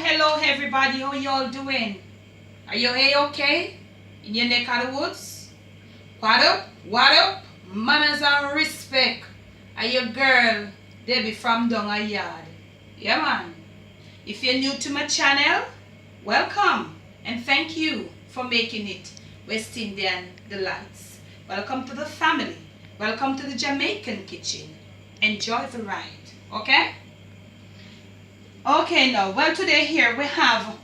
Hello everybody, how y'all doing? Are you okay in your neck of the woods? What up, manners and respect. Are your girl Debbie from down a yard? Yeah man. If you're new to my channel, welcome and thank you for making it West Indian Delights. Welcome to the family. Welcome to the Jamaican kitchen. Enjoy the ride, okay? Okay, now, well, today here we have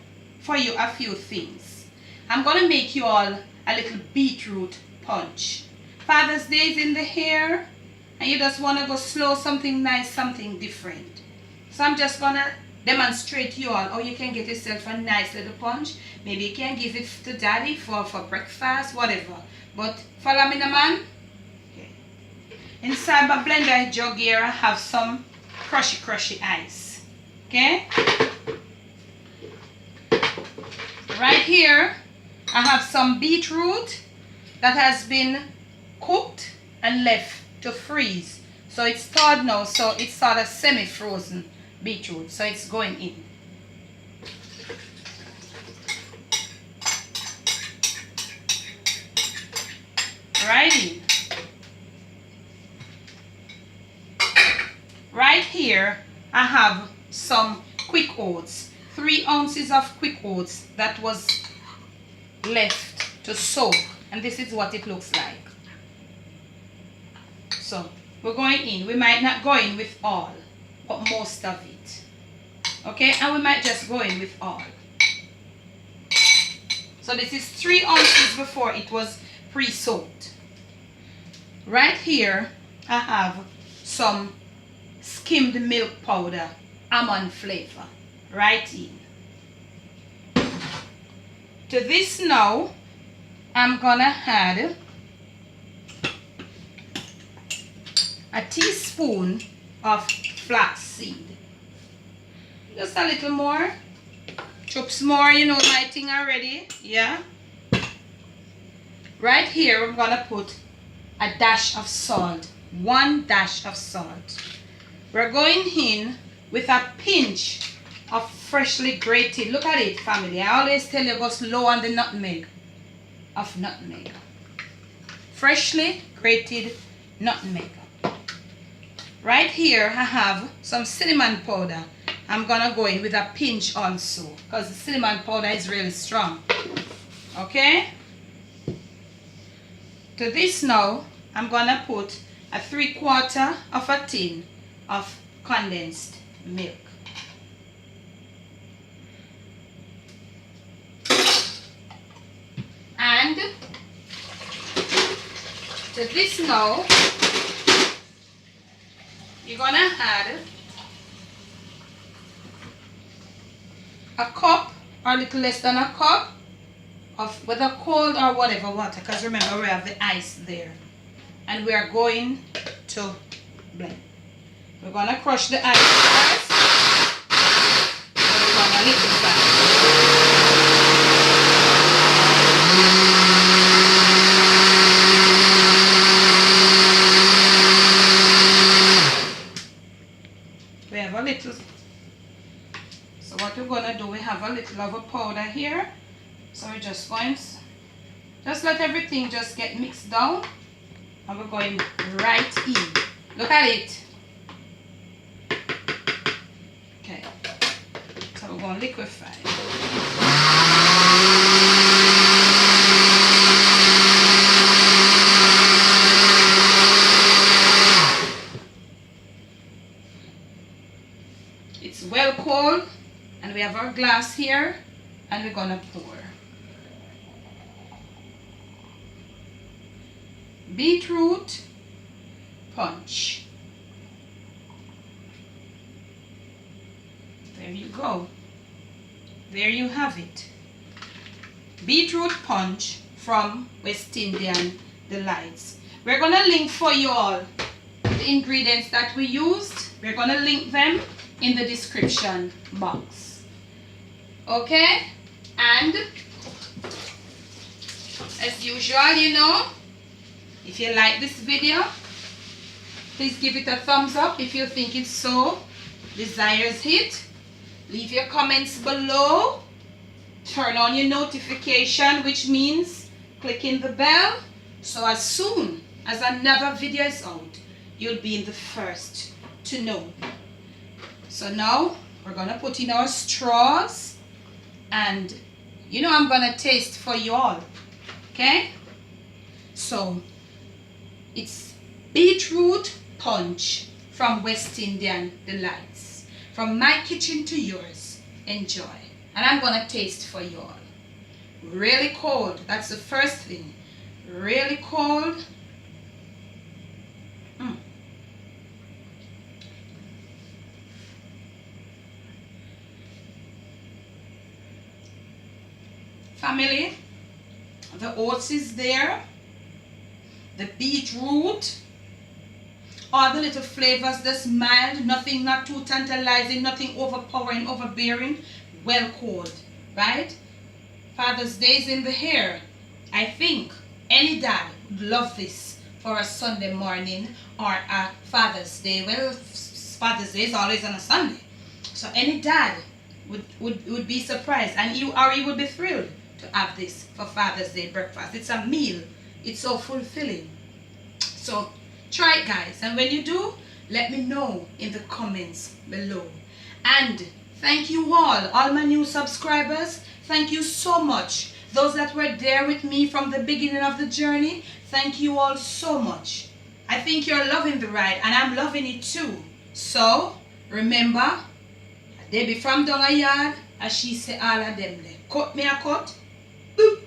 for you a few things. I'm going to make you all a little beetroot punch. Father's Day is in the hair, and you just want to go slow, something nice, something different. So I'm just going to demonstrate you all how you can get yourself a nice little punch. Maybe you can give it to daddy for breakfast, whatever. But follow me, man. Okay. Inside my blender jug here, I have some crushy ice. Okay, right here I have some beetroot that has been cooked and left to freeze, so it's thawed now, so it's sort of semi-frozen beetroot, so it's going in. Right in. Right here I have some quick oats, 3 ounces of quick oats that was left to soak, and this is what it looks like. So we're going in. We might not go in with all, but most of it, okay? And we might just go in with all. So this is 3 ounces before it was pre-soaked. Right here I have some skimmed milk powder, almond flavor, right in. To this now, I'm gonna add a teaspoon of flaxseed. Just a little more. Chops more, you know my thing already, yeah? Right here, I'm gonna put a dash of salt, 1 dash of salt. We're going in with a pinch of freshly grated, look at it family, I always tell you go slow on the nutmeg, freshly grated nutmeg. Right here I have some cinnamon powder. I'm gonna go in with a pinch also, because the cinnamon powder is really strong, okay? To this now, I'm gonna put a 3/4 of a tin of condensed milk. And to this now, you're gonna add a cup or a little less than a cup of whether cold or whatever water, because remember we have the ice there, and we are going to blend. We're gonna crush the ice first. We're gonna liquefy. We have a little. So what we're gonna do, we have a little of a powder here. So we're just going, just let everything just get mixed down, and we're going right in. Look at it. Okay. So we're going to liquefy. It's well cold, and we have our glass here, and we're going to pour. Beetroot punch. There you go. There you have it. Beetroot punch from West Indian Delights. We're going to link for you all the ingredients that we used. We're going to link them in the description box. Okay? And as usual, you know, if you like this video, please give it a thumbs up if you think it's so desires it. Leave your comments below. Turn on your notification, which means clicking the bell. So as soon as another video is out, you'll be the first to know. So now we're gonna put in our straws, and you know I'm gonna taste for you all. Okay? So it's beetroot punch from West Indian Delights. From my kitchen to yours. Enjoy. And I'm gonna taste for you all. Really cold. That's the first thing. Really cold. Family, the oats is there, the beetroot, all the little flavors, that's mild, nothing not too tantalizing, nothing overpowering, overbearing, well cold, right? Father's Day is in the hair. I think any dad would love this for a Sunday morning or a Father's Day. Well, Father's Day is always on a Sunday. So any dad would be surprised, and you would be thrilled to have this for Father's Day breakfast. It's a meal. It's so fulfilling. So try it, guys, and when you do, let me know in the comments below. And thank you all my new subscribers. Thank you so much. Those that were there with me from the beginning of the journey, thank you all so much. I think you're loving the ride, and I'm loving it too. So remember, they be from down a yard, as she say all of them. Cut me a cut. Boop.